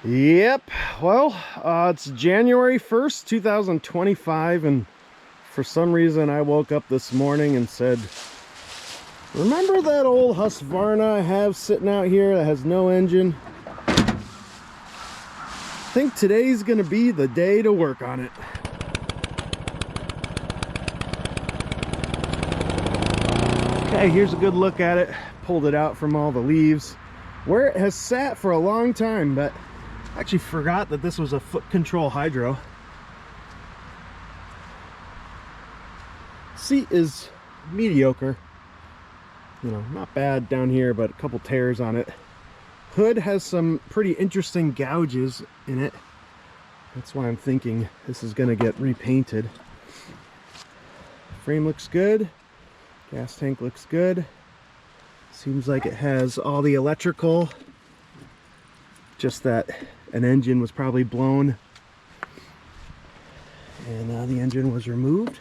Yep, well, it's January 1st, 2025, and for some reason I woke up this morning and said, remember that old Husqvarna I have sitting out here that has no engine? I think today's gonna be the day to work on it. Okay, here's a good look at it. Pulled it out from all the leaves, where it has sat for a long time, but I actually forgot that this was a foot control hydro. Seat is mediocre, you know, not bad down here, but a couple tears on it. Hood has some pretty interesting gouges in it. That's why I'm thinking this is gonna get repainted. Frame looks good. Gas tank looks good. Seems like it has all the electrical. Just that an engine was probably blown and the engine was removed.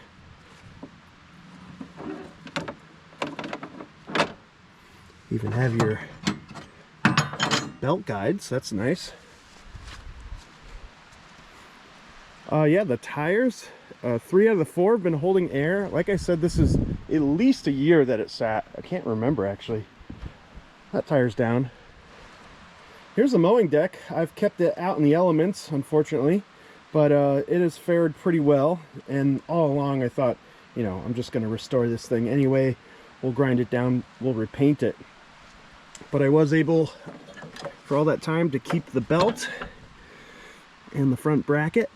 Even have your belt guides, that's nice. Yeah, the tires, 3 out of the 4 have been holding air. Like I said, this is at least a year that it sat. I can't remember actually. That tire's down. Here's the mowing deck. I've kept it out in the elements, unfortunately, but it has fared pretty well. And all along I thought, you know, I'm just going to restore this thing anyway. We'll grind it down, we'll repaint it. But I was able, for all that time, to keep the belt and the front bracket.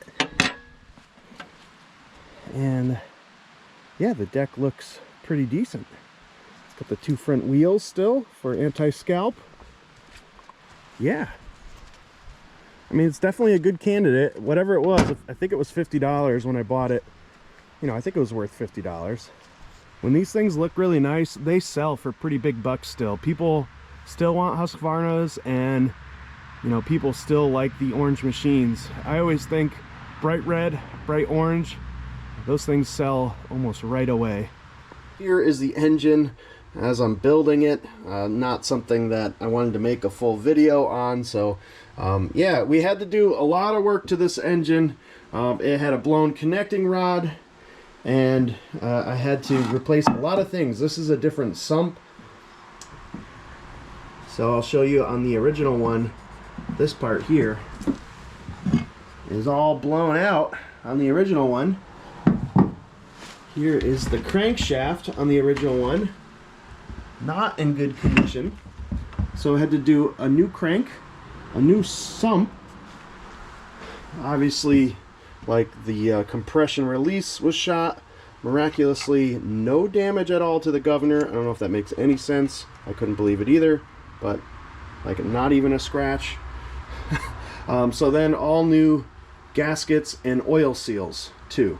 And yeah, the deck looks pretty decent. It's got the 2 front wheels still for anti-scalp. Yeah, I mean, it's definitely a good candidate. Whatever it was, I think it was $50 when I bought it. You know, I think it was worth $50. When these things look really nice, they sell for pretty big bucks still. People still want Husqvarnas, and you know, people still like the orange machines. I always think bright red, bright orange, those things sell almost right away. Here is the engine as I'm building it. Not something that I wanted to make a full video on, so yeah, we had to do a lot of work to this engine. It had a blown connecting rod, and I had to replace a lot of things. This is a different sump, so I'll show you on the original one. This part here is all blown out on the original one. Here is the crankshaft on the original one, not in good condition, so I had to do a new crank, a new sump. Obviously, like, the compression release was shot. Miraculously, no damage at all to the governor. I don't know if that makes any sense. I couldn't believe it either, but like, not even a scratch. So then all new gaskets and oil seals too.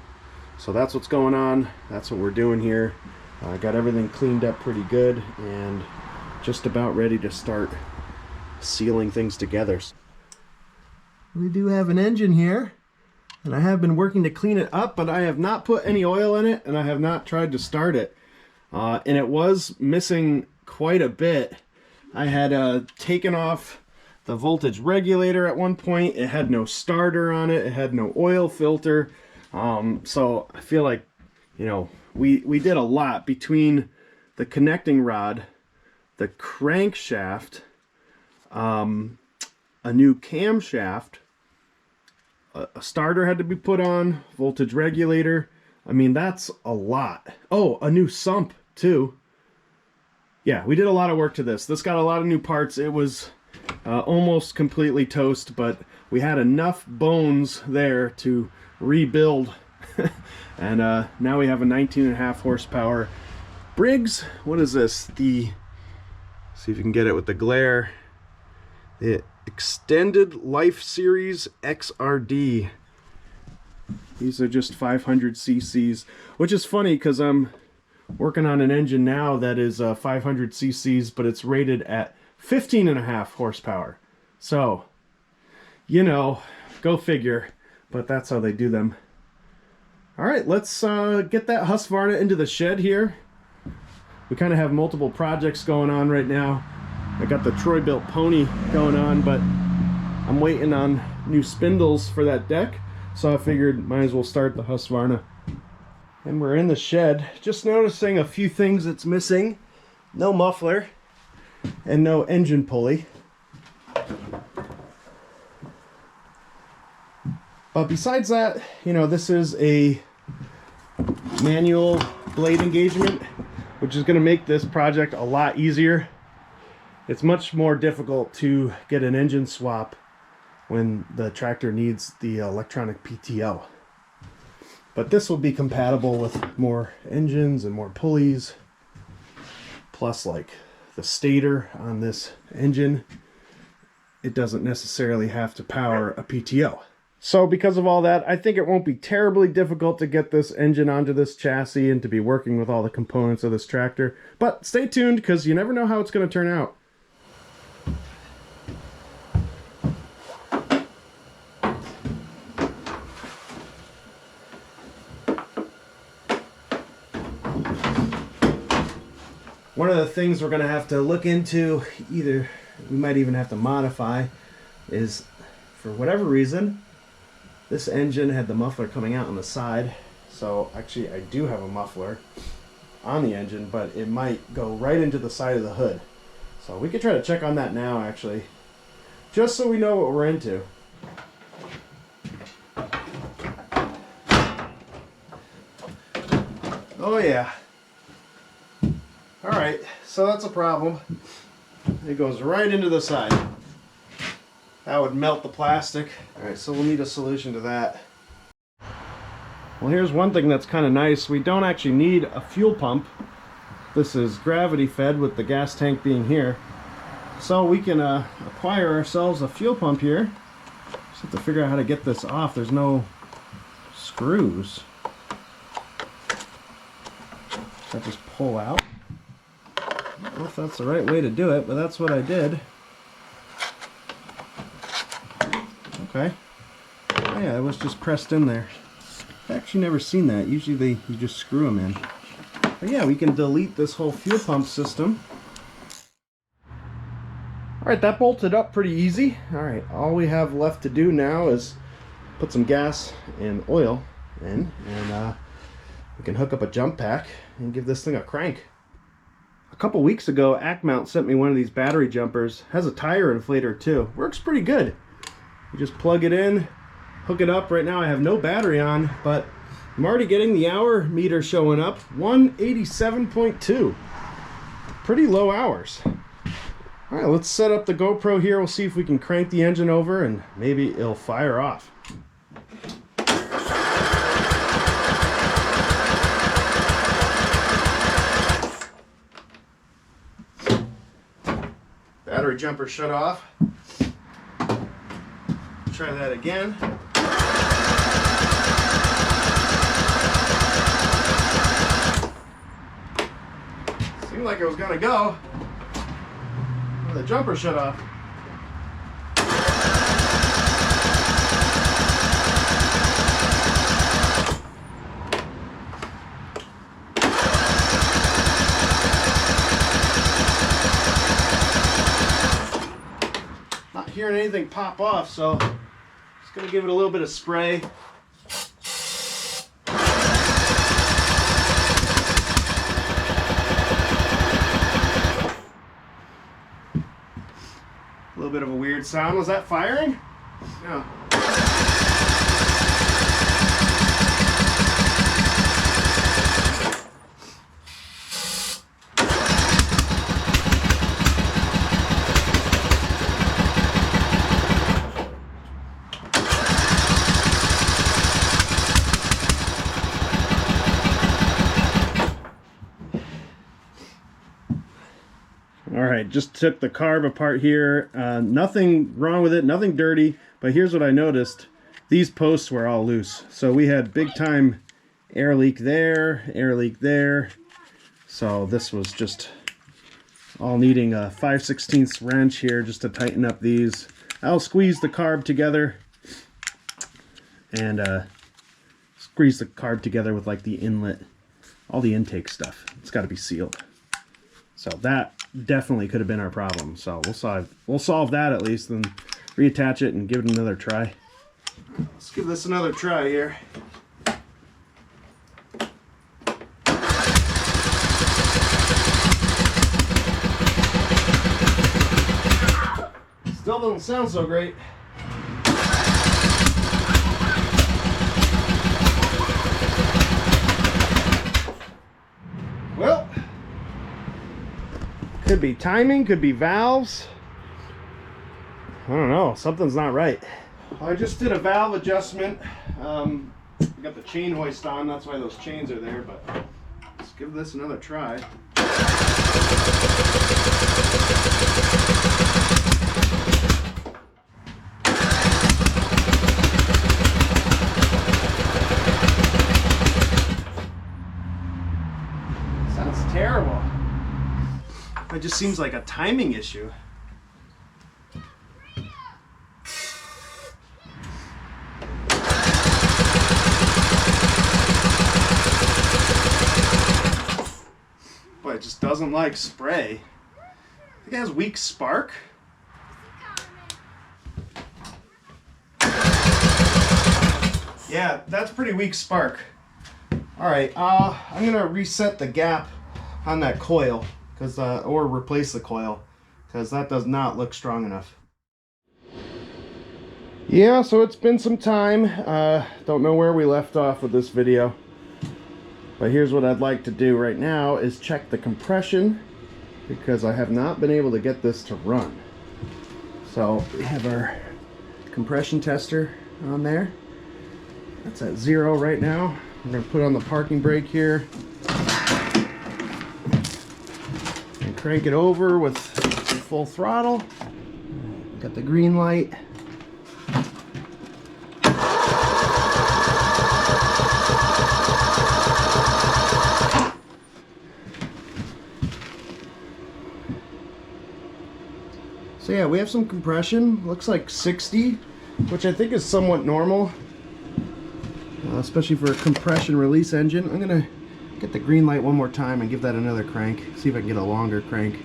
So that's what's going on. That's what we're doing here. I got everything cleaned up pretty good and just about ready to start sealing things together. We do have an engine here, and I have been working to clean it up, but I have not put any oil in it, and I have not tried to start it. And it was missing quite a bit. I had taken off the voltage regulator at one point. It had no starter on it. It had no oil filter. So I feel like, you know, we did a lot between the connecting rod, the crankshaft, a new camshaft, a starter had to be put on, voltage regulator. I mean, that's a lot. Oh, a new sump too. Yeah, we did a lot of work to this. This got a lot of new parts. It was almost completely toast, but we had enough bones there to rebuild. And now we have a 19.5 horsepower Briggs. What is this? See if you can get it with the glare. The Extended Life Series XRD. These are just 500 cc's, which is funny because I'm working on an engine now that is 500 cc's, but it's rated at 15.5 horsepower. So, you know, go figure, but that's how they do them. All right, let's get that Husqvarna into the shed here. We kind of have multiple projects going on right now. I got the Troy-Bilt pony going on, but I'm waiting on new spindles for that deck, so I figured might as well start the Husqvarna. And we're in the shed, just noticing a few things that's missing. No muffler and no engine pulley. But besides that, you know, this is a manual blade engagement, which is going to make this project a lot easier. It's much more difficult to get an engine swap when the tractor needs the electronic PTO. But this will be compatible with more engines and more pulleys, plus like the stator on this engine. It doesn't necessarily have to power a PTO. So because of all that, I think it won't be terribly difficult to get this engine onto this chassis and to be working with all the components of this tractor. But stay tuned, because you never know how it's going to turn out. One of the things we're going to have to look into, either we might even have to modify, is for whatever reason, this engine had the muffler coming out on the side. So actually I do have a muffler on the engine, but it might go right into the side of the hood. So we could try to check on that now, actually, just so we know what we're into. Oh yeah. Alright, so that's a problem. It goes right into the side. That would melt the plastic. Alright, so we'll need a solution to that. Well, here's one thing that's kind of nice. We don't actually need a fuel pump. This is gravity fed with the gas tank being here. So we can acquire ourselves a fuel pump here. Just have to figure out how to get this off. There's no screws. So I just pull out. I don't know if that's the right way to do it, but that's what I did. Okay. Oh yeah, it was just pressed in there. I've actually never seen that. Usually you just screw them in. But yeah, we can delete this whole fuel pump system. Alright, that bolted up pretty easy. Alright, all we have left to do now is put some gas and oil in, and we can hook up a jump pack and give this thing a crank. A couple weeks ago, Acmount sent me one of these battery jumpers. Has a tire inflator too. Works pretty good. You just plug it in, hook it up. Right now I have no battery on, but I'm already getting the hour meter showing up. 187.2. Pretty low hours. Alright, let's set up the GoPro here. We'll see if we can crank the engine over and maybe it'll fire off. Battery jumper shut off. Try that again. Seemed like it was gonna go. The jumper shut off. Not hearing anything pop off, so just gonna give it a little bit of spray. A little bit of a weird sound. Was that firing? Yeah. Alright, just took the carb apart here. Nothing wrong with it, nothing dirty, but here's what I noticed. These posts were all loose. So we had big time air leak there. So this was just all needing a 5/16 wrench here just to tighten up these. I'll squeeze the carb together and squeeze the carb together with like the inlet, all the intake stuff. It's got to be sealed. So that definitely could have been our problem. So we'll solve that at least, and reattach it and give it another try. Let's give this another try here. Still doesn't sound so great. Well, could be timing, could be valves. I don't know, something's not right. I just did a valve adjustment. I got the chain hoist on, that's why those chains are there, but let's give this another try. Sounds terrible. It just seems like a timing issue. It just doesn't like spray. I think it has weak spark. Yeah, that's pretty weak spark. All right, I'm gonna reset the gap on that coil, or replace the coil, because that does not look strong enough. Yeah, so it's been some time. Don't know where we left off with this video. But here's what I'd like to do right now is check the compression, because I have not been able to get this to run. So we have our compression tester on there. That's at 0 right now. I'm going to put on the parking brake here and crank it over with full throttle. Got the green light. So yeah, we have some compression. Looks like 60, which I think is somewhat normal, especially for a compression release engine. I'm gonna get the green light one more time and give that another crank. See if I can get a longer crank.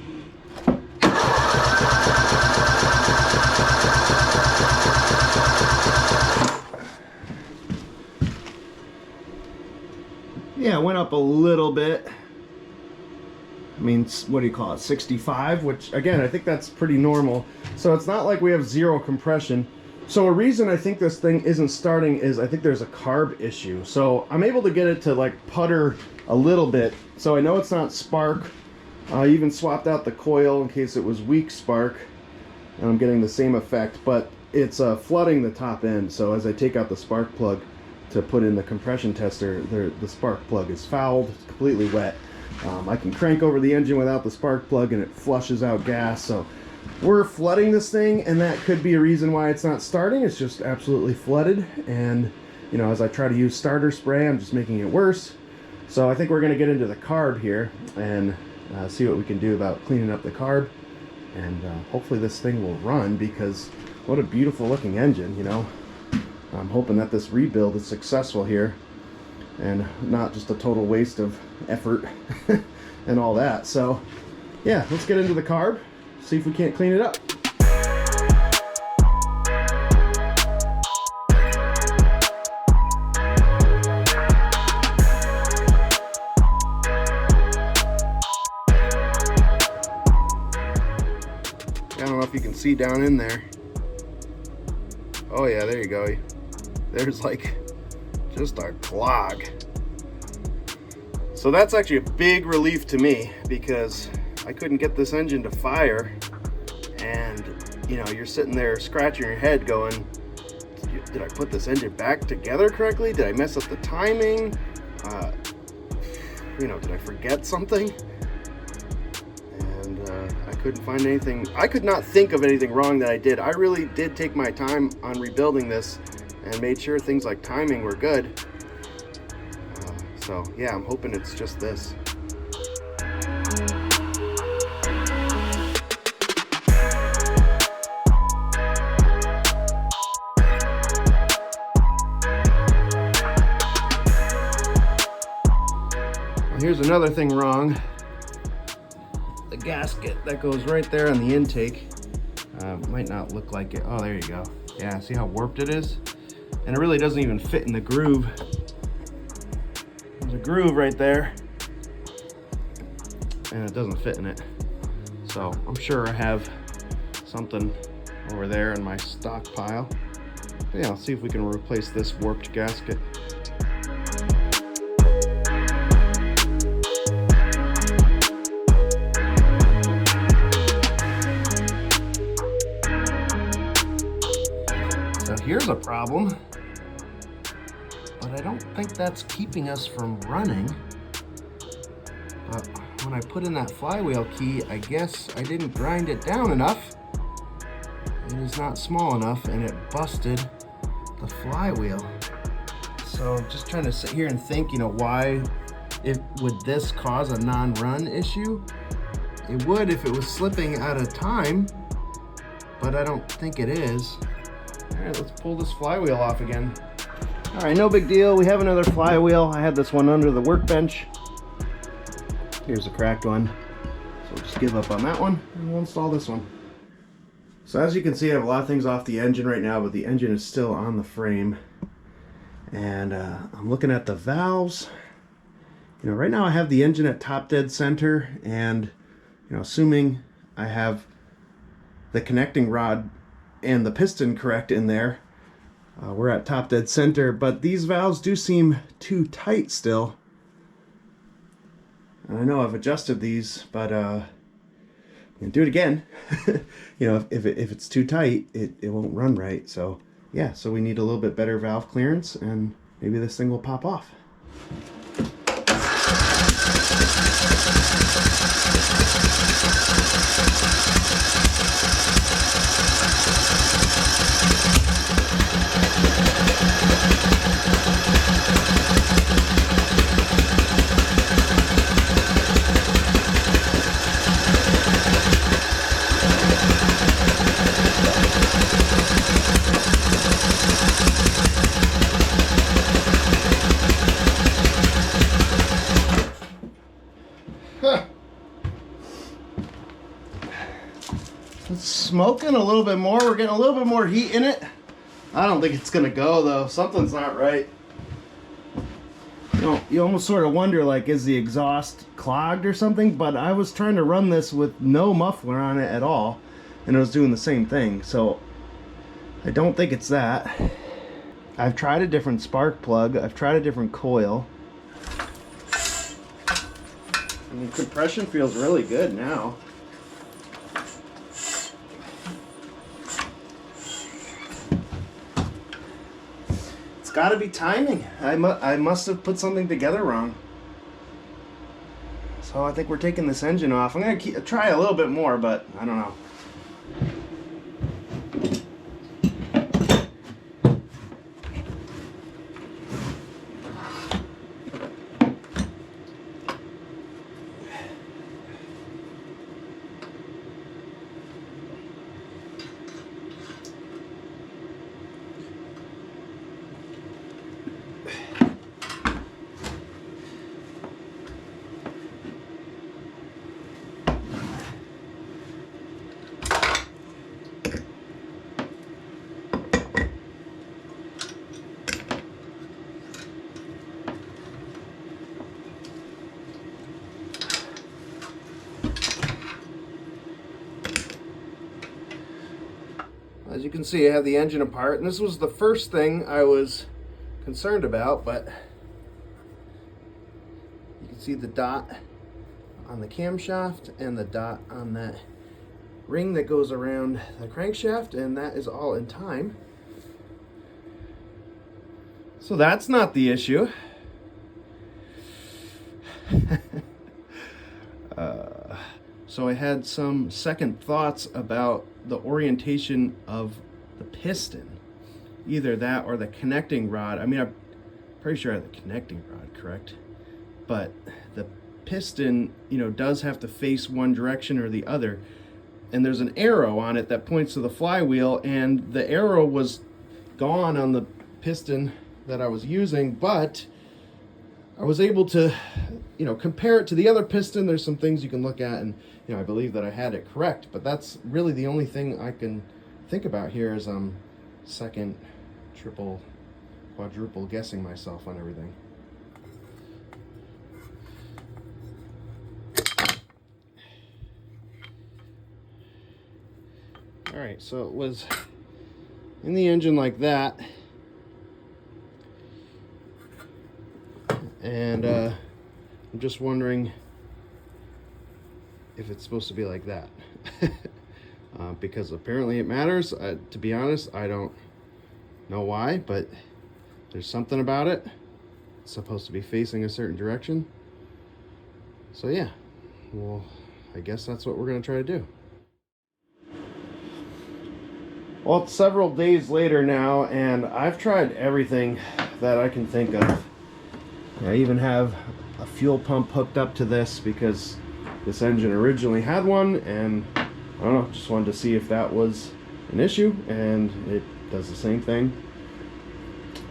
Yeah, it went up a little bit. I mean, what do you call it, 65, which again, I think that's pretty normal. So it's not like we have 0 compression. So a reason I think this thing isn't starting is I think there's a carb issue. So I'm able to get it to like putter a little bit. So I know it's not spark. I even swapped out the coil in case it was weak spark. And I'm getting the same effect, but it's flooding the top end. So as I take out the spark plug to put in the compression tester, the spark plug is fouled, it's completely wet. I can crank over the engine without the spark plug and it flushes out gas. So we're flooding this thing, and that could be a reason why it's not starting. It's just absolutely flooded, and you know, as I try to use starter spray, I'm just making it worse. So I think we're going to get into the carb here and see what we can do about cleaning up the carb, and hopefully this thing will run, because what a beautiful looking engine, you know. I'm hoping that this rebuild is successful here and not just a total waste of effort and all that. So yeah, let's get into the carb, see if we can't clean it up. I don't know if you can see down in there. Oh yeah, there you go. There's like just a clog. So that's actually a big relief to me, because I couldn't get this engine to fire, and you know, you're sitting there scratching your head going, did I put this engine back together correctly? Did I mess up the timing? You know, did I forget something? And I couldn't find anything. I could not think of anything wrong that I did. I really did take my time on rebuilding this and made sure things like timing were good. So yeah, I'm hoping it's just this. Here's another thing wrong. The gasket that goes right there on the intake. Might not look like it. Oh, there you go. Yeah, see how warped it is? And it really doesn't even fit in the groove. There's a groove right there, and it doesn't fit in it. So I'm sure I have something over there in my stockpile. But yeah, let's see if we can replace this warped gasket. So here's a problem, but I don't think that's keeping us from running. But when I put in that flywheel key, I guess I didn't grind it down enough. It is not small enough, and it busted the flywheel. So I'm just trying to sit here and think, why would this cause a non-run issue? It would if it was slipping out of time, but I don't think it is. All right, let's pull this flywheel off again. All right, no big deal. We have another flywheel. I had this one under the workbench. Here's a cracked one. So we'll just give up on that one, and we'll install this one. So as you can see, I have a lot of things off the engine right now, but the engine is still on the frame. And I'm looking at the valves. Right now I have the engine at top dead center, and assuming I have the connecting rod and the piston correct in there, we're at top dead center, but these valves do seem too tight still. And I know I've adjusted these, but I'm gonna do it again. If it's too tight, it won't run right. So yeah, so we need a little bit better valve clearance, and maybe this thing will pop off. It's smoking a little bit more. We're getting a little bit more heat in it. I don't think it's gonna go though. Something's not right. You almost sort of wonder, like, is the exhaust clogged or something? But I was trying to run this with no muffler on it at all, and it was doing the same thing. So I don't think it's that. I've tried a different spark plug. I've tried a different coil. I mean, compression feels really good now. It's got to be timing. I must have put something together wrong. So I think we're taking this engine off. I'm going to try a little bit more, but I don't know. As you can see, I have the engine apart, and this was the first thing I was concerned about, but you can see the dot on the camshaft and the dot on that ring that goes around the crankshaft, and that is all in time. So that's not the issue. So I had some second thoughts about the orientation of the piston. Either that or the connecting rod. I mean, I'm pretty sure I have the connecting rod correct, but the piston, does have to face one direction or the other. And there's an arrow on it that points to the flywheel, and the arrow was gone on the piston that I was using, but I was able to, you know, compare it to the other piston. There's some things you can look at, and you know, I believe that I had it correct, but that's really the only thing I can think about here is second, triple, quadruple guessing myself on everything. All right, so it was in the engine like that, and I'm just wondering if it's supposed to be like that. Because apparently it matters. To be honest, I don't know why, but there's something about it. It's supposed to be facing a certain direction. So yeah, well, I guess that's what we're gonna try to do. Well, it's several days later now, and I've tried everything that I can think of. I even have a fuel pump hooked up to this because this engine originally had one, and I don't know, just wanted to see if that was an issue, and it does the same thing.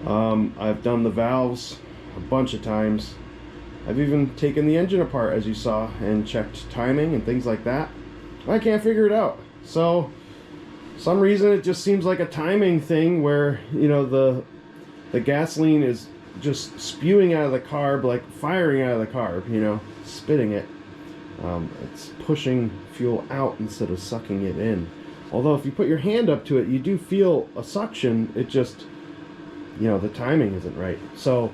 I've done the valves a bunch of times. I've even taken the engine apart, as you saw, and checked timing and things like that. I can't figure it out. So some reason it just seems like a timing thing where, you know, the gasoline is just spewing out of the carb, like firing out of the carb, you know, spitting it. It's pushing fuel out instead of sucking it in. Although if you put your hand up to it, you do feel a suction. It just, you know, the timing isn't right. So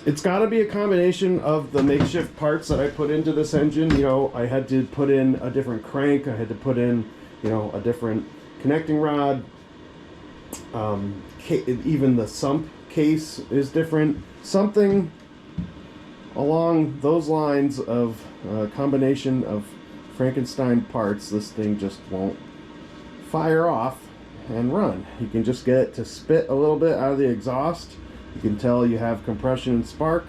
it's got to be a combination of the makeshift parts that I put into this engine. You know, I had to put in a different crank. I had to put in, you know, a different connecting rod. Even the sump case is different. Something along those lines of a combination of Frankenstein parts. This thing just won't fire off and run. You can just get it to spit a little bit out of the exhaust. You can tell you have compression and spark.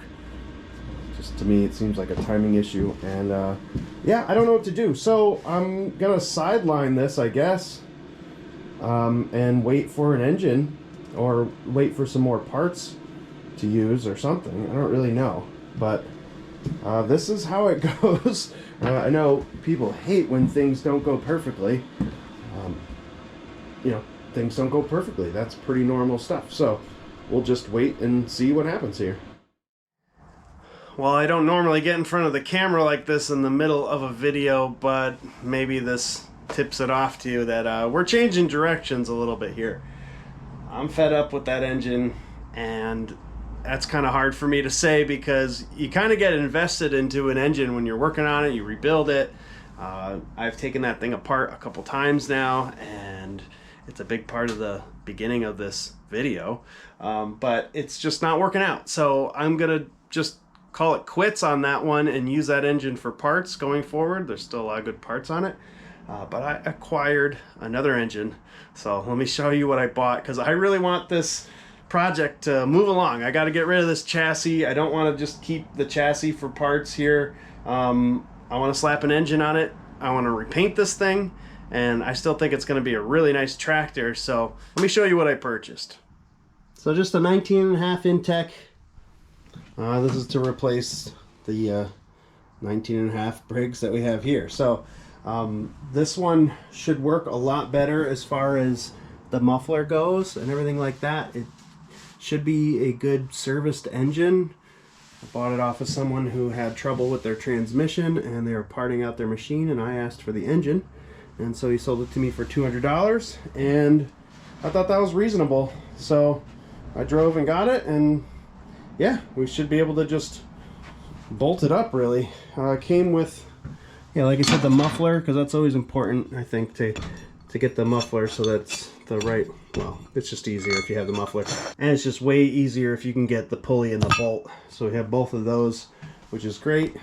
Just to me, it seems like a timing issue, and yeah, I don't know what to do. So I'm gonna sideline this, I guess, and wait for an engine, or wait for some more parts to use or something. I don't really know, but this is how it goes. I know people hate when things don't go perfectly. You know, things don't go perfectly. That's pretty normal stuff. So we'll just wait and see what happens here. Well, I don't normally get in front of the camera like this in the middle of a video, but maybe this tips it off to you that we're changing directions a little bit here. I'm fed up with that engine, and that's kind of hard for me to say because you kind of get invested into an engine when you're working on it, you rebuild it. I've taken that thing apart a couple times now, and it's a big part of the beginning of this video, but it's just not working out. So I'm gonna just call it quits on that one and use that engine for parts going forward. There's still a lot of good parts on it, but I acquired another engine. So let me show you what I bought, because I really want this project to move along. I got to get rid of this chassis. I don't want to just keep the chassis for parts here. I want to slap an engine on it. I want to repaint this thing, and I still think it's going to be a really nice tractor. So let me show you what I purchased. So just a 19.5 Intech. This is to replace the 19.5 Briggs that we have here. So this one should work a lot better as far as the muffler goes and everything like that. It should be a good serviced engine. I bought it off of someone who had trouble with their transmission, and they were parting out their machine, and I asked for the engine, and so he sold it to me for $200, and I thought that was reasonable. So I drove and got it, and yeah, we should be able to just bolt it up, really. It came with, yeah, like I said, the muffler, because that's always important, I think, to get the muffler so that's the right, well, it's just easier if you have the muffler, and it's just way easier if you can get the pulley and the bolt. So we have both of those, which is great.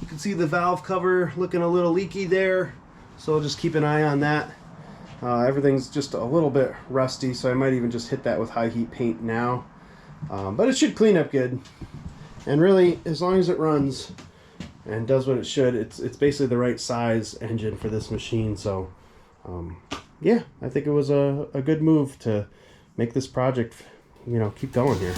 You can see the valve cover looking a little leaky there, so we'll just keep an eye on that. Everything's just a little bit rusty, so I might even just hit that with high heat paint now, but it should clean up good. And really, as long as it runs and does what it should, it's basically the right size engine for this machine. So yeah, I think it was a good move to make this project, you know, keep going here.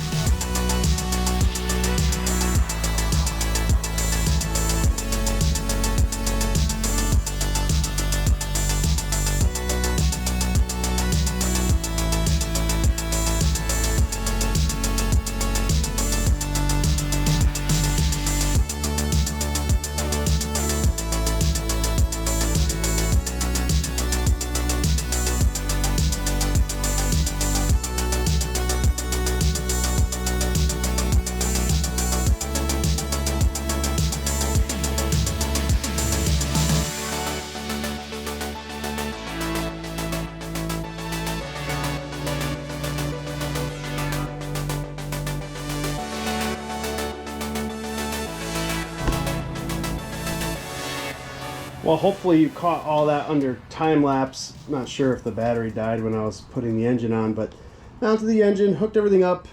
Well, hopefully you caught all that under time lapse. Not sure if the battery died when I was putting the engine on, but mounted the engine, hooked everything up,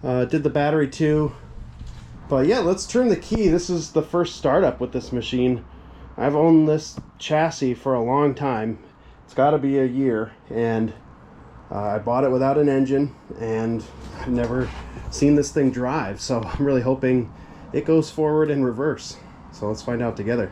did the battery too. But yeah, let's turn the key. This is the first startup with this machine. I've owned this chassis for a long time. It's got to be a year, and I bought it without an engine, and I've never seen this thing drive. So I'm really hoping it goes forward in reverse. So let's find out together.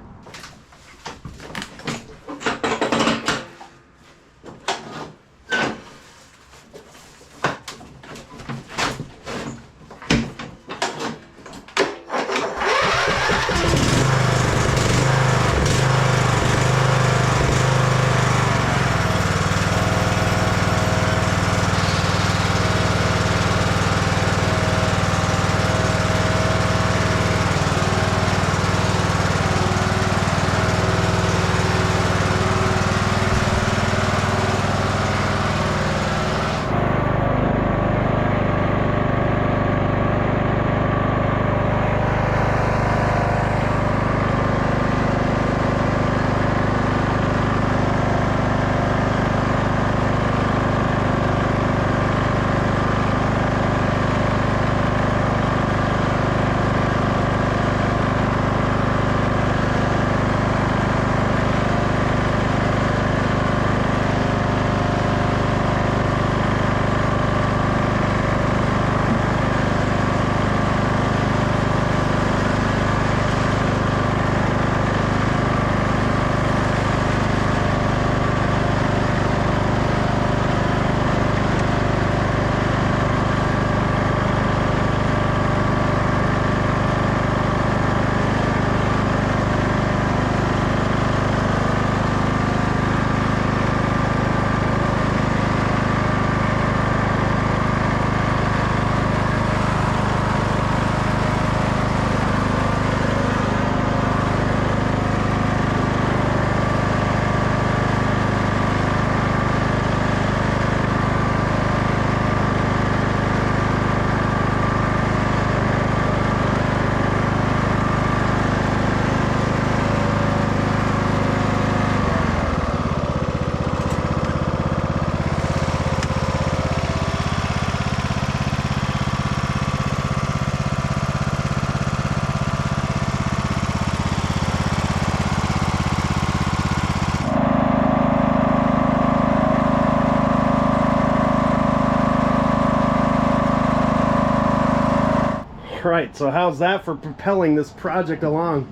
Right, so how's that for propelling this project along?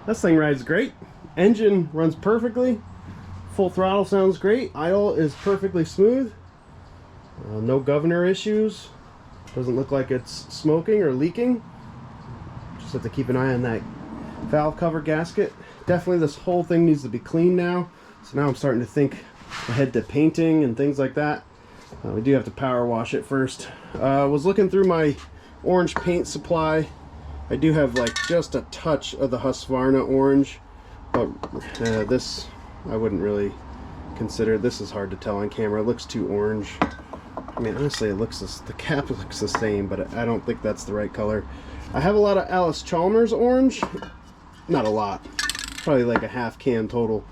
This thing rides great. Engine runs perfectly. Full throttle sounds great. Idle is perfectly smooth. No governor issues. Doesn't look like it's smoking or leaking. Just have to keep an eye on that valve cover gasket. Definitely this whole thing needs to be cleaned now. So now I'm starting to think ahead to painting and things like that. We do have to power wash it first. I was looking through my orange paint supply. I do have like just a touch of the Husqvarna orange, but this I wouldn't really consider. This is hard to tell on camera. It looks too orange. I mean, honestly, it looks the cap looks the same, but I don't think that's the right color. I have a lot of Alice Chalmers orange. Not a lot, probably like a half can total.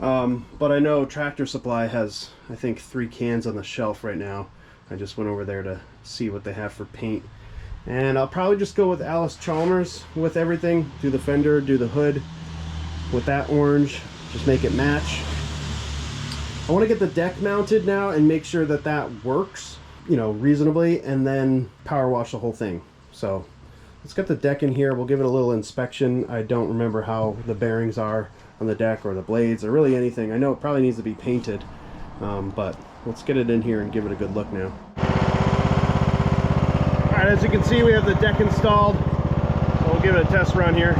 But I know Tractor Supply has, I think, 3 cans on the shelf right now. I just went over there to see what they have for paint. And I'll probably just go with Alice Chalmers with everything. Do the fender, do the hood with that orange. Just make it match. I want to get the deck mounted now and make sure that that works, you know, reasonably, and then power wash the whole thing. So let's get the deck in here. We'll give it a little inspection. I don't remember how the bearings are on the deck or the blades or really anything. I know it probably needs to be painted, but let's get it in here and give it a good look now. Alright, as you can see, we have the deck installed, so we'll give it a test run here.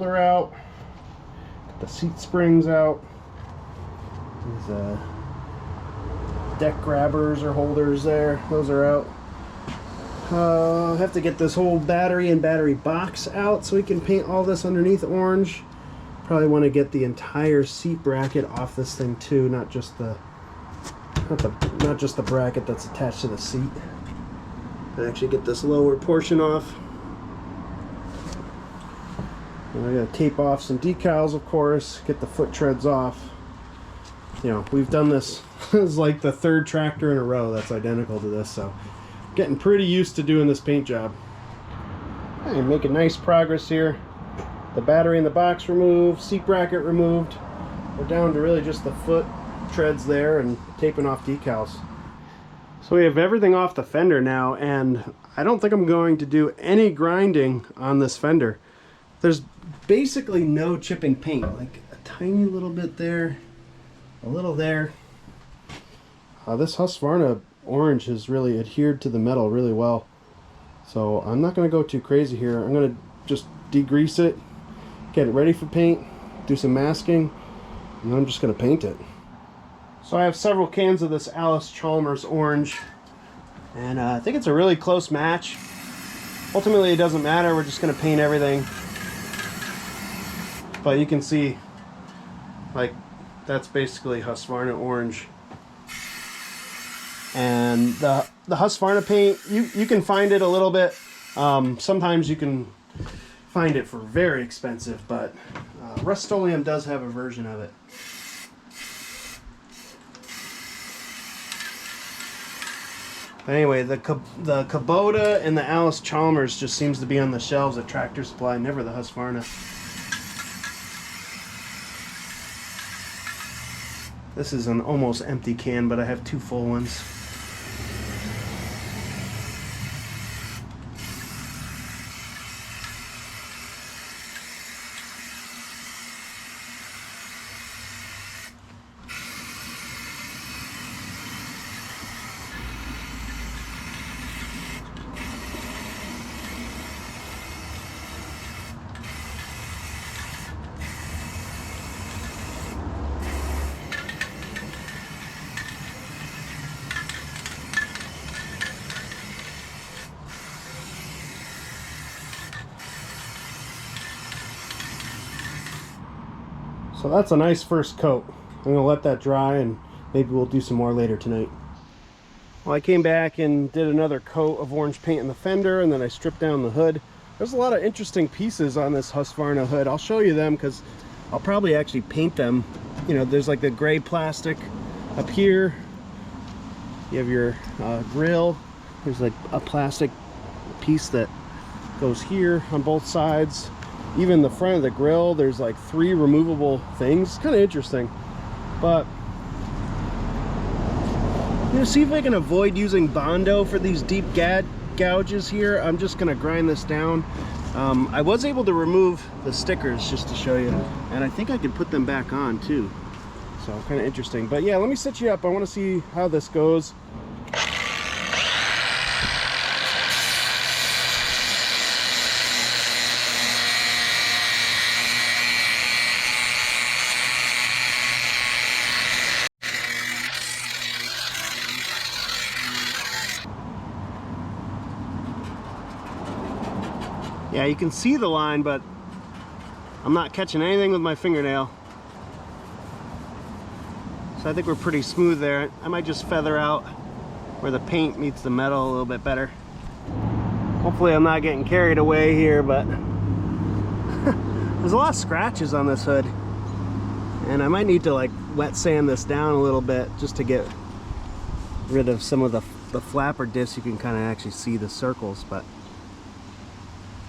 holder out. Got the seat springs out. These deck grabbers or holders there. Those are out. I have to get this whole battery and battery box out so we can paint all this underneath orange. Probably want to get the entire seat bracket off this thing too, not just the bracket that's attached to the seat. But actually get this lower portion off. And I gotta tape off some decals, of course, get the foot treads off. You know, we've done this. This is like the third tractor in a row that's identical to this, so getting pretty used to doing this paint job. Hey, making nice progress here. The battery in the box removed, seat bracket removed. We're down to really just the foot treads there and taping off decals. So we have everything off the fender now, and I don't think I'm going to do any grinding on this fender. There's basically no chipping paint, like a tiny little bit there, a little there. This Husqvarna orange has really adhered to the metal really well, so I'm not going to go too crazy here. I'm going to just degrease it, get it ready for paint, do some masking, and then I'm just going to paint it. So I have several cans of this Alice Chalmers orange, and I think it's a really close match. Ultimately it doesn't matter, we're just going to paint everything. But you can see, like, that's basically Husqvarna orange. And the Husqvarna paint, you can find it a little bit. Sometimes you can find it for very expensive, but Rust-Oleum does have a version of it. But anyway, the Kubota and the Alice Chalmers just seems to be on the shelves at Tractor Supply, never the Husqvarna. This is an almost empty can, but I have two full ones. So that's a nice first coat. I'm going to let that dry, and maybe we'll do some more later tonight. Well, I came back and did another coat of orange paint in the fender, and then I stripped down the hood. There's a lot of interesting pieces on this Husqvarna hood. I'll show you them because I'll probably actually paint them. You know, there's like the gray plastic up here. You have your grill. There's like a plastic piece that goes here on both sides. Even the front of the grill, there's like 3 removable things. It's kind of interesting. But you know, see if I can avoid using Bondo for these deep gouges here. I'm just gonna grind this down. I was able to remove the stickers just to show you, and I think I can put them back on too. So kind of interesting. But yeah, let me set you up. I want to see how this goes. Yeah, you can see the line, but I'm not catching anything with my fingernail. So I think we're pretty smooth there. I might just feather out where the paint meets the metal a little bit better. Hopefully I'm not getting carried away here, but there's a lot of scratches on this hood. And I might need to like wet sand this down a little bit just to get rid of some of the flapper discs. You can kind of actually see the circles, but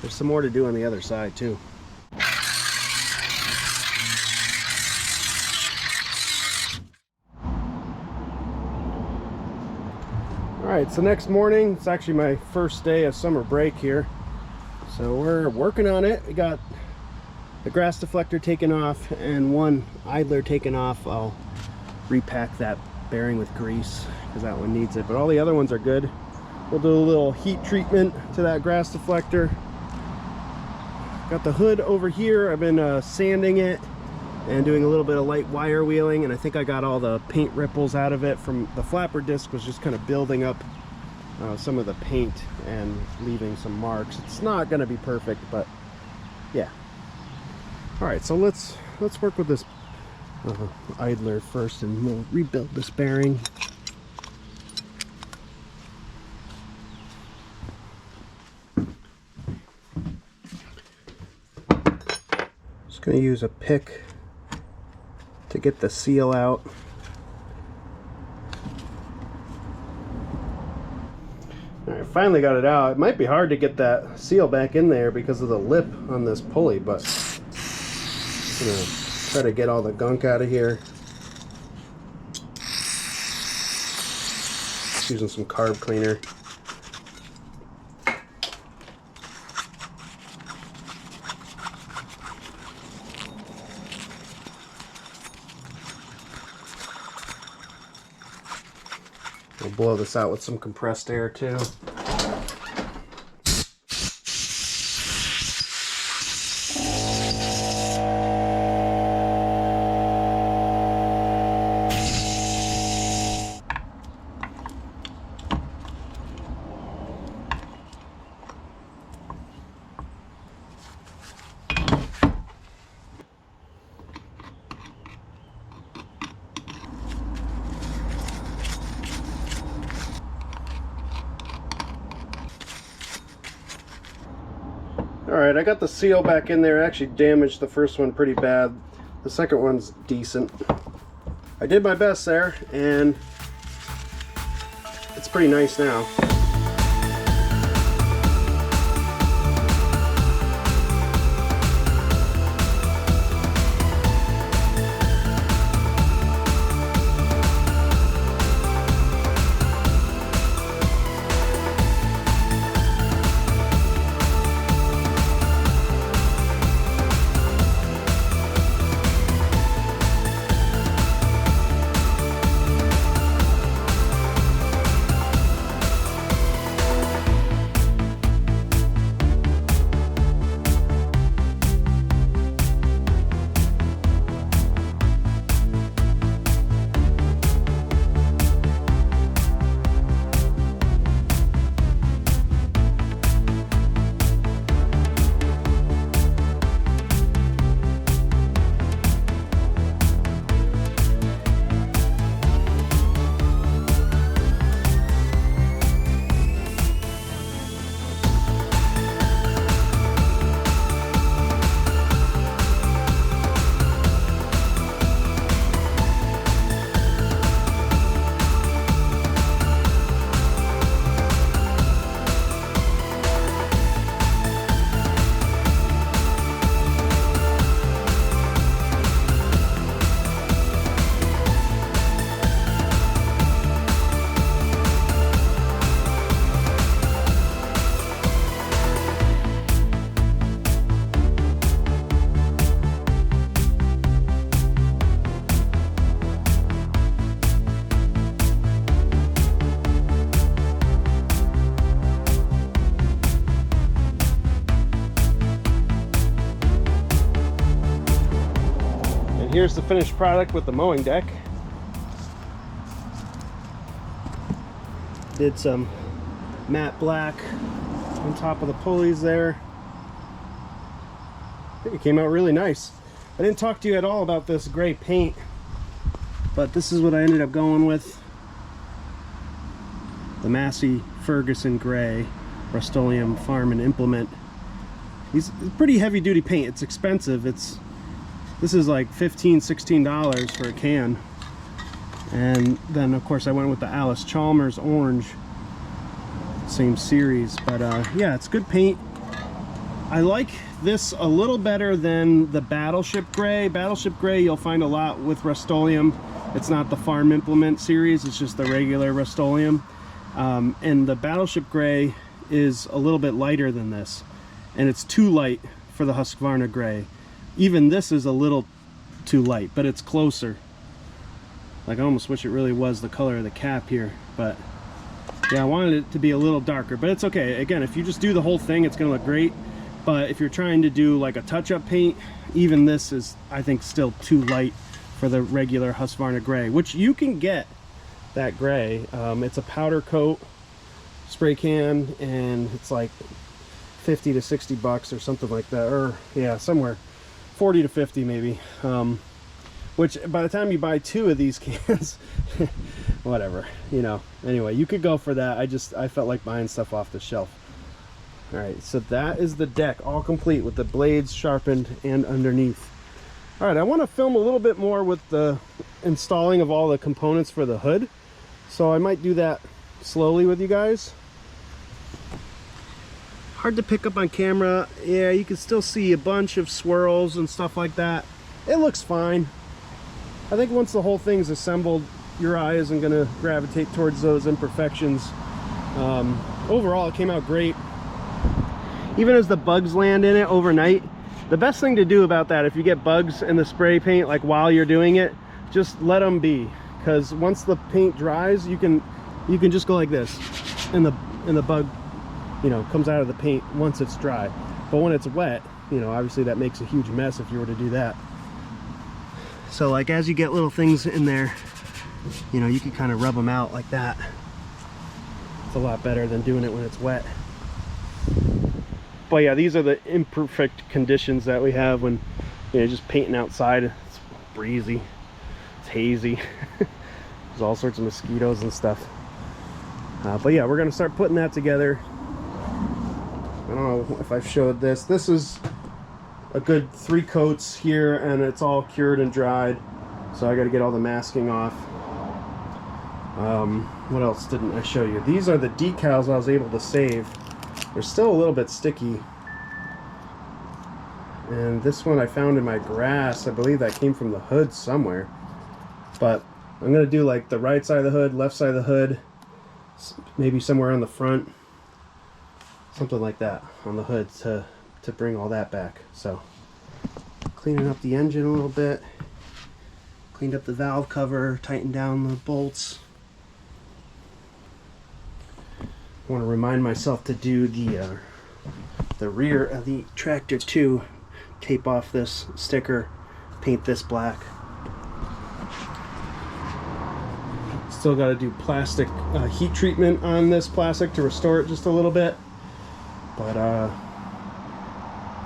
there's some more to do on the other side too. Alright, so next morning, it's actually my first day of summer break here. So we're working on it. We got the grass deflector taken off and one idler taken off. I'll repack that bearing with grease because that one needs it, but all the other ones are good. We'll do a little heat treatment to that grass deflector. Got the hood over here. I've been sanding it and doing a little bit of light wire wheeling, and I think I got all the paint ripples out of it from the flapper disc was just kind of building up some of the paint and leaving some marks. It's not going to be perfect, but yeah. All right, so let's work with this idler first, and we'll rebuild this bearing. Just going to use a pick to get the seal out. Alright, finally got it out. It might be hard to get that seal back in there because of the lip on this pulley, but I'm gonna try to get all the gunk out of here. Just using some carb cleaner. We'll blow this out with some compressed air too. Alright, I got the seal back in there. I actually damaged the first one pretty bad. The second one's decent. I did my best there, and it's pretty nice now. Here's the finished product with the mowing deck. Did some matte black on top of the pulleys there. I think it came out really nice. I didn't talk to you at all about this gray paint, but this is what I ended up going with. The Massey Ferguson Gray Rust-Oleum Farm and Implement. It's pretty heavy duty paint. It's expensive. This is like $15–16 for a can. And then of course I went with the Alice Chalmers Orange, same series. But yeah, it's good paint. I like this a little better than the Battleship Gray. Battleship Gray you'll find a lot with Rust-Oleum. It's not the Farm Implement series, it's just the regular Rust-Oleum. And the Battleship Gray is a little bit lighter than this, and it's too light for the Husqvarna Gray. Even this is a little too light, but it's closer. Like I almost wish it really was the color of the cap here, but yeah, I wanted it to be a little darker, but it's okay. Again, if you just do the whole thing, it's gonna look great. But if you're trying to do like a touch-up paint, even this is, I think, still too light for the regular Husqvarna gray, which you can get that gray. It's a powder coat spray can, and it's like 50 to 60 bucks or something like that, or yeah, somewhere 40 to 50 maybe. Which by the time you buy 2 of these cans, whatever, you know. Anyway, you could go for that. I felt like buying stuff off the shelf. All right, so that is the deck, all complete with the blades sharpened and underneath. All right, I want to film a little bit more with the installing of all the components for the hood, so I might do that slowly with you guys. Hard to pick up on camera. Yeah, you can still see a bunch of swirls and stuff like that. It looks fine. I think once the whole thing's assembled, your eye isn't going to gravitate towards those imperfections. Overall, it came out great. Even as the bugs land in it overnight, the best thing to do about that, if you get bugs in the spray paint, like while you're doing it, just let them be. Because once the paint dries, you can just go like this, and the bug, you know, comes out of the paint once it's dry. But when it's wet, you know, obviously that makes a huge mess if you were to do that. So like as you get little things in there, you know, you can kind of rub them out like that. It's a lot better than doing it when it's wet. But yeah, these are the imperfect conditions that we have when, you know, just painting outside. It's breezy, it's hazy. There's all sorts of mosquitoes and stuff. But yeah, we're gonna start putting that together. I don't know if I've showed this. This is a good 3 coats here, and it's all cured and dried. So I got to get all the masking off. What else didn't I show you? These are the decals I was able to save. They're still a little bit sticky. And this one I found in my grass. I believe that came from the hood somewhere. But I'm going to do like the right side of the hood, left side of the hood, maybe somewhere on the front. Something like that on the hood to bring all that back. So cleaning up the engine a little bit. Cleaned up the valve cover, tightened down the bolts. I want to remind myself to do the rear of the tractor too. Tape off this sticker, paint this black. Still got to do plastic heat treatment on this plastic to restore it just a little bit. But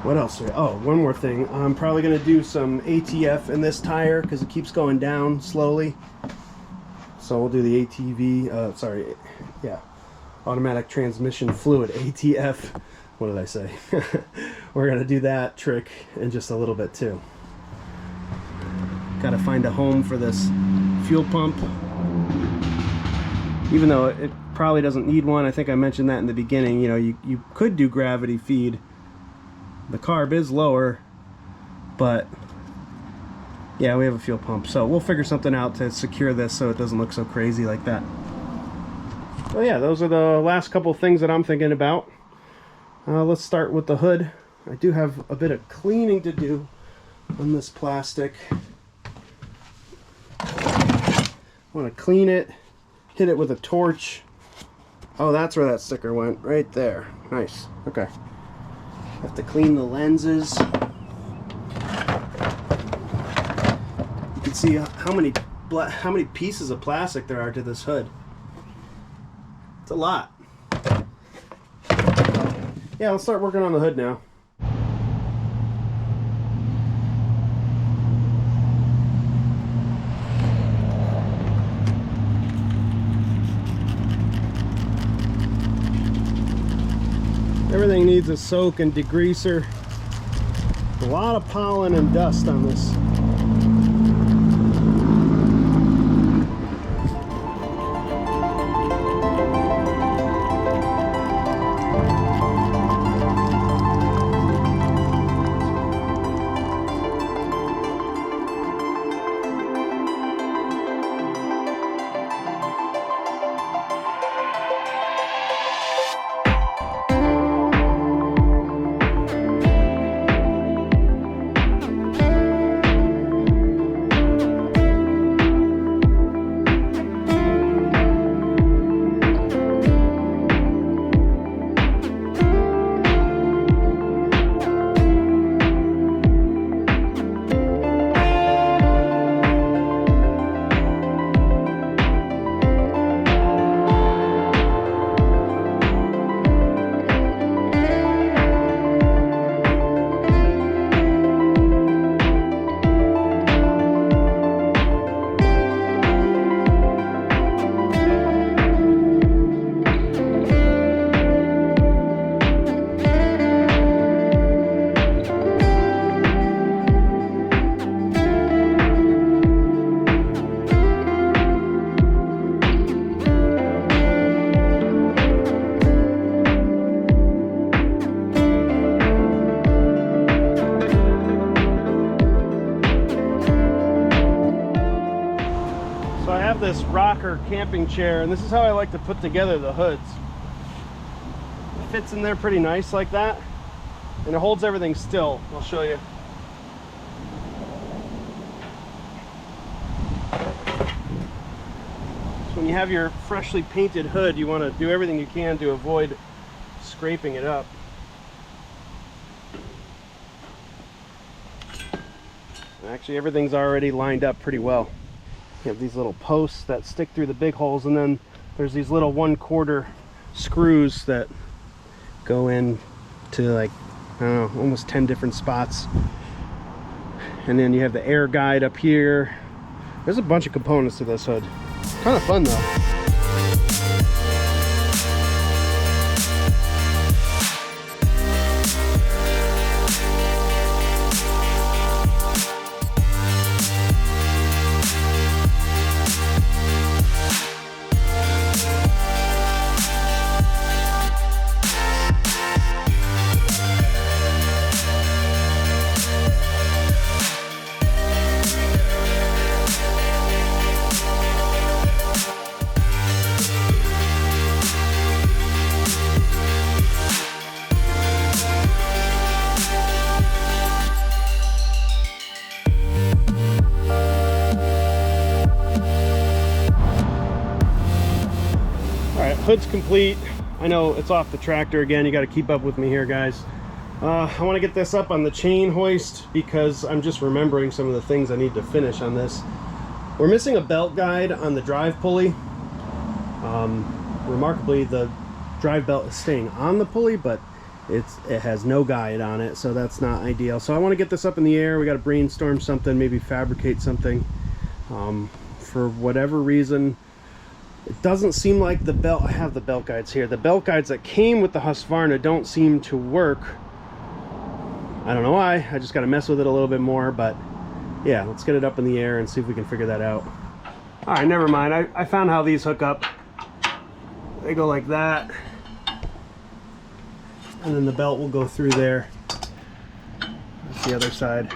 what else? Oh, one more thing. I'm probably going to do some ATF in this tire because it keeps going down slowly. So we'll do the ATV, automatic transmission fluid, ATF. What did I say? We're going to do that trick in just a little bit too. Got to find a home for this fuel pump. Even though it probably doesn't need one. I think I mentioned that in the beginning. You know, you could do gravity feed. The carb is lower, but yeah, we have a fuel pump, so we'll figure something out to secure this so it doesn't look so crazy like that. Well, yeah, those are the last couple things that I'm thinking about. Let's start with the hood. I do have a bit of cleaning to do on this plastic. I want to clean it, hit it with a torch. Oh, that's where that sticker went, right there. Nice. Okay. Have to clean the lenses. You can see how many pieces of plastic there are to this hood. It's a lot. Yeah, let's start working on the hood now. Everything needs a soak and degreaser. A lot of pollen and dust on this. this rocker camping chair, and this is how I like to put together the hoods. It fits in there pretty nice like that, and it holds everything still. I'll show you. So when you have your freshly painted hood, you want to do everything you can to avoid scraping it up. Actually, everything's already lined up pretty well. You have these little posts that stick through the big holes, and then there's these little 1/4 screws that go in to, like, I don't know, almost 10 different spots. And then you have the air guide up here. There's a bunch of components to this hood. Kind of fun though. Hood's complete. I know it's off the tractor again. You got to keep up with me here, guys. I want to get this up on the chain hoist because I'm just remembering some of the things I need to finish on this. We're missing a belt guide on the drive pulley. Remarkably, the drive belt is staying on the pulley, but it has no guide on it, so that's not ideal. So I want to get this up in the air. We got to brainstorm something, maybe fabricate something. For whatever reason, it doesn't seem like the belt, I have the belt guides here, the belt guides that came with the Husqvarna don't seem to work. I don't know why. I just got to mess with it a little bit more, but yeah, let's get it up in the air and see if we can figure that out. All right, never mind. I found how these hook up. They go like that, and then the belt will go through there. That's the other side.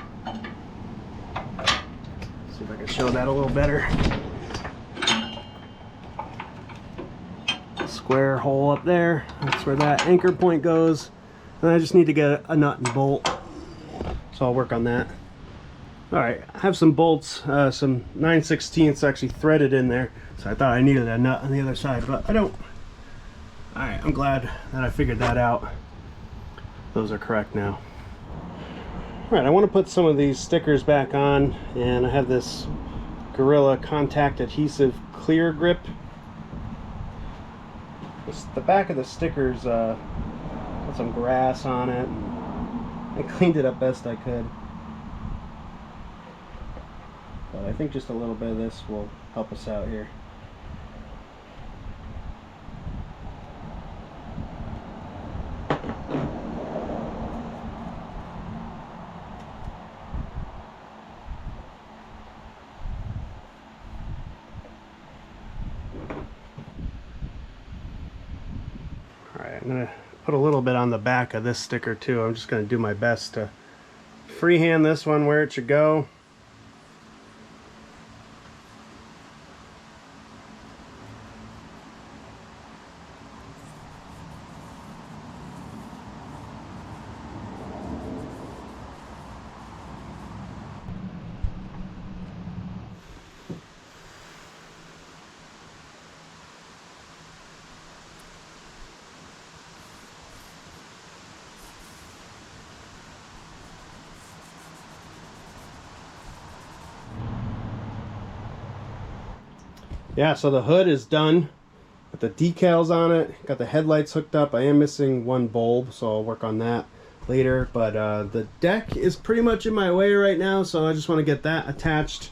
See if I can show that a little better. Square hole up there, that's where that anchor point goes, and I just need to get a nut and bolt, so I'll work on that. All right, I have some bolts, some 9/16 actually threaded in there, so I thought I needed a nut on the other side, but I don't. All right, I'm glad that I figured that out. Those are correct now. All right, I want to put some of these stickers back on, and I have this Gorilla Contact Adhesive Clear Grip. The back of the stickers got some grass on it. I cleaned it up best I could, but I think just a little bit of this will help us out here. I'm going to put a little bit on the back of this sticker too. I'm just going to do my best to freehand this one where it should go. Yeah, so the hood is done. Got the decals on it, got the headlights hooked up. I am missing one bulb, so I'll work on that later. But the deck is pretty much in my way right now, so I just want to get that attached.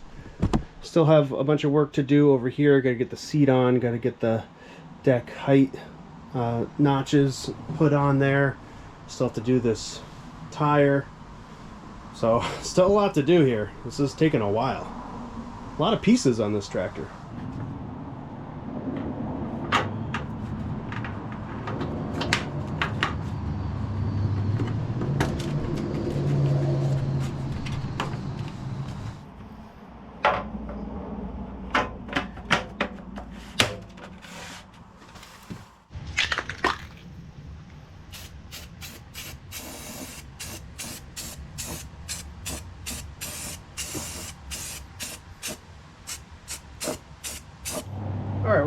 Still have a bunch of work to do over here. Got to get the seat on, got to get the deck height notches put on there. Still have to do this tire. So still a lot to do here. This is taking a while. A lot of pieces on this tractor.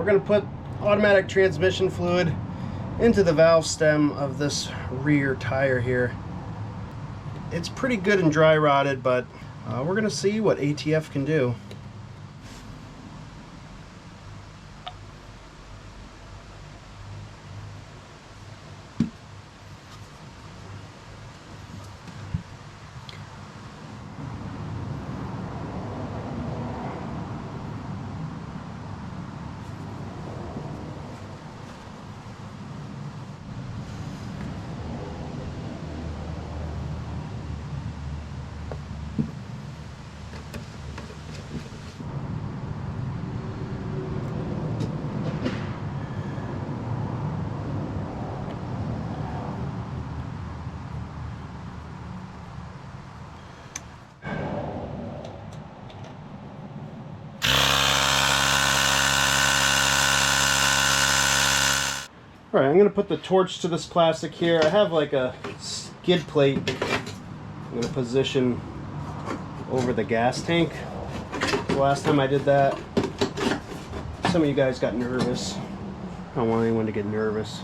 going to put automatic transmission fluid into the valve stem of this rear tire here. It's pretty good and dry rotted, but we're going to see what ATF can do. Alright, I'm going to put the torch to this plastic here. I have like a skid plate I'm going to position over the gas tank. The last time I did that, some of you guys got nervous. I don't want anyone to get nervous.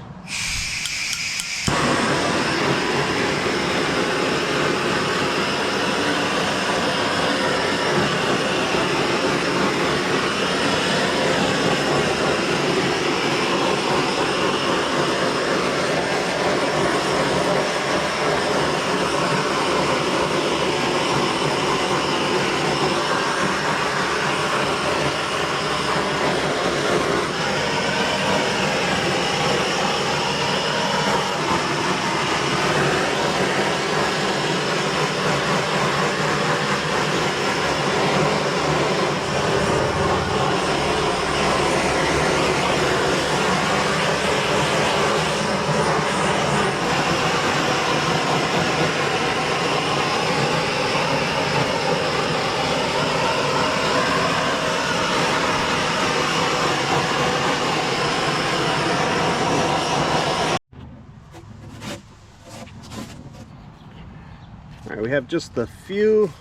Alright, we have just the few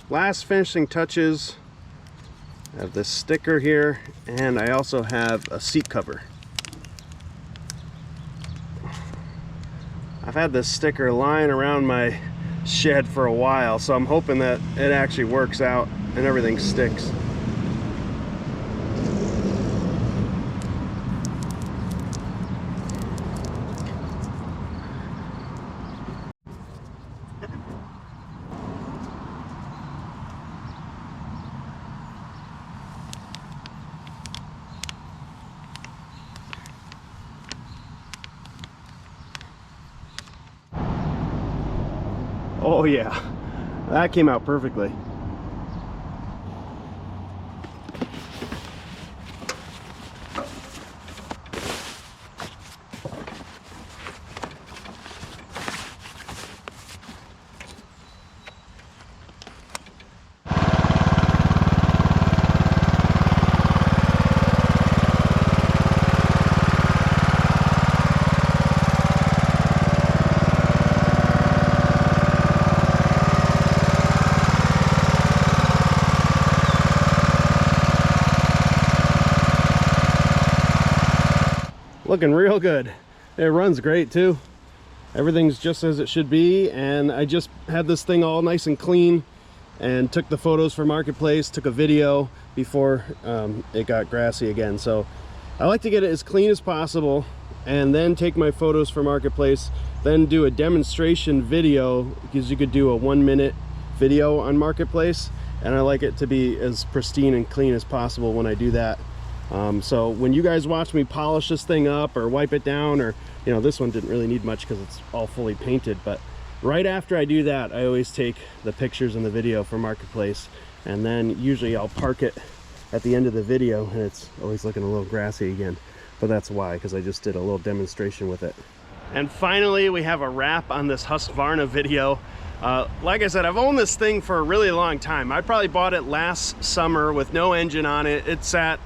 last finishing touches. I have this sticker here, and I also have a seat cover. I've had this sticker lying around my shed for a while, so I'm hoping that it actually works out and everything sticks. Oh yeah, that came out perfectly. Looking real good. It runs great too. Everything's just as it should be, and I just had this thing all nice and clean and took the photos for Marketplace, took a video before it got grassy again. So I like to get it as clean as possible and then take my photos for Marketplace, then do a demonstration video, because you could do a 1-minute video on Marketplace, and I like it to be as pristine and clean as possible when I do that. So when you guys watch me polish this thing up or wipe it down, or you know, this one didn't really need much because it's all fully painted, but right after I do that, I always take the pictures and the video for Marketplace, and then usually I'll park it at the end of the video, and it's always looking a little grassy again. But that's why, because I just did a little demonstration with it. And finally, we have a wrap on this Husqvarna video. Like I said, I've owned this thing for a really long time. I probably bought it last summer with no engine on it. It sat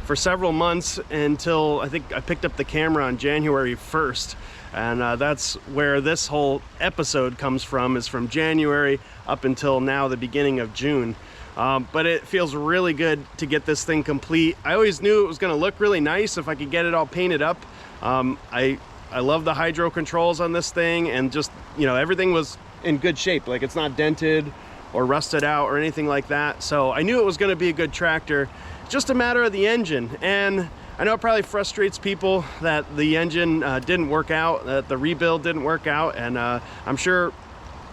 for several months until I think I picked up the camera on January 1st. And that's where this whole episode comes from, is from January up until now, the beginning of June. but it feels really good to get this thing complete. I always knew it was going to look really nice if I could get it all painted up. I love the hydro controls on this thing, and just, you know, everything was in good shape. Like, it's not dented or rusted out or anything like that. So I knew it was going to be a good tractor. Just a matter of the engine. And I know it probably frustrates people that the engine didn't work out, that the rebuild didn't work out, and I'm sure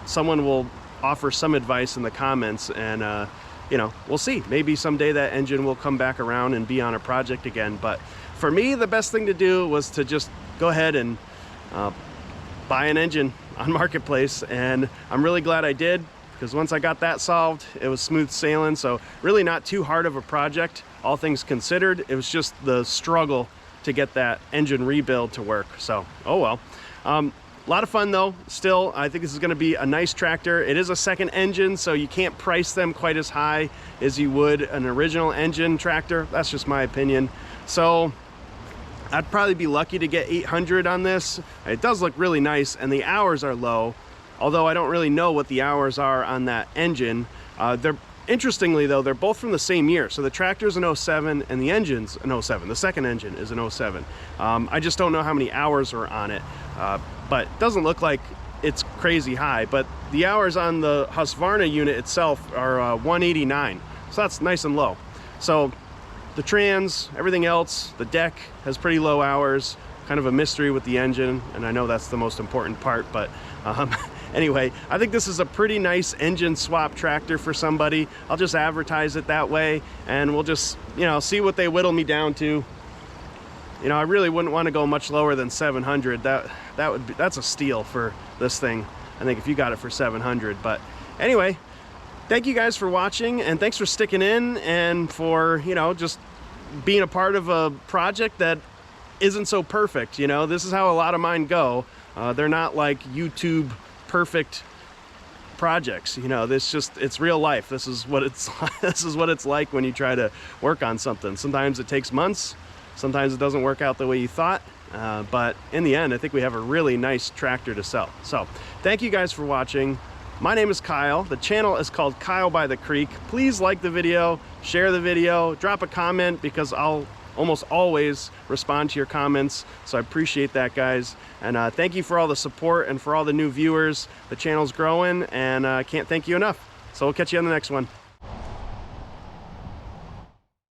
someone will offer some advice in the comments, and you know, we'll see. Maybe someday that engine will come back around and be on a project again. But for me, the best thing to do was to just go ahead and buy an engine on Marketplace, and I'm really glad I did, because once I got that solved, it was smooth sailing. So really not too hard of a project, all things considered. It was just the struggle to get that engine rebuild to work. So, oh well. A lot of fun though. Still, I think this is going to be a nice tractor. It is a second engine, so you can't price them quite as high as you would an original engine tractor. That's just my opinion. So I'd probably be lucky to get 800 on this. It does look really nice, and the hours are low, although I don't really know what the hours are on that engine. Interestingly though, they're both from the same year. So the tractor's an 07 and the engine's an 07. The second engine is an 07. I just don't know how many hours are on it, but it doesn't look like it's crazy high. But the hours on the Husqvarna unit itself are 189. So that's nice and low. So the trans, everything else, the deck has pretty low hours. Kind of a mystery with the engine, and I know that's the most important part, but anyway, I think this is a pretty nice engine swap tractor for somebody. I'll just advertise it that way, and we'll just, you know, see what they whittle me down to. You know, I really wouldn't want to go much lower than 700. That's a steal for this thing, I think, if you got it for 700. But anyway, thank you guys for watching, and thanks for sticking in and for, you know, just being a part of a project that isn't so perfect. You know, this is how a lot of mine go. They're not like YouTube perfect projects. You know, it's real life. This is what it's this is what it's like when you try to work on something. Sometimes it takes months, sometimes it doesn't work out the way you thought, but in the end, I think we have a really nice tractor to sell. So thank you guys for watching. My name is Kyle. The channel is called Kyle by the Creek. Please like the video, share the video, drop a comment, because I'll almost always respond to your comments, so I appreciate that, guys. And thank you for all the support and for all the new viewers. The channel's growing, and I can't thank you enough. So we'll catch you on the next one.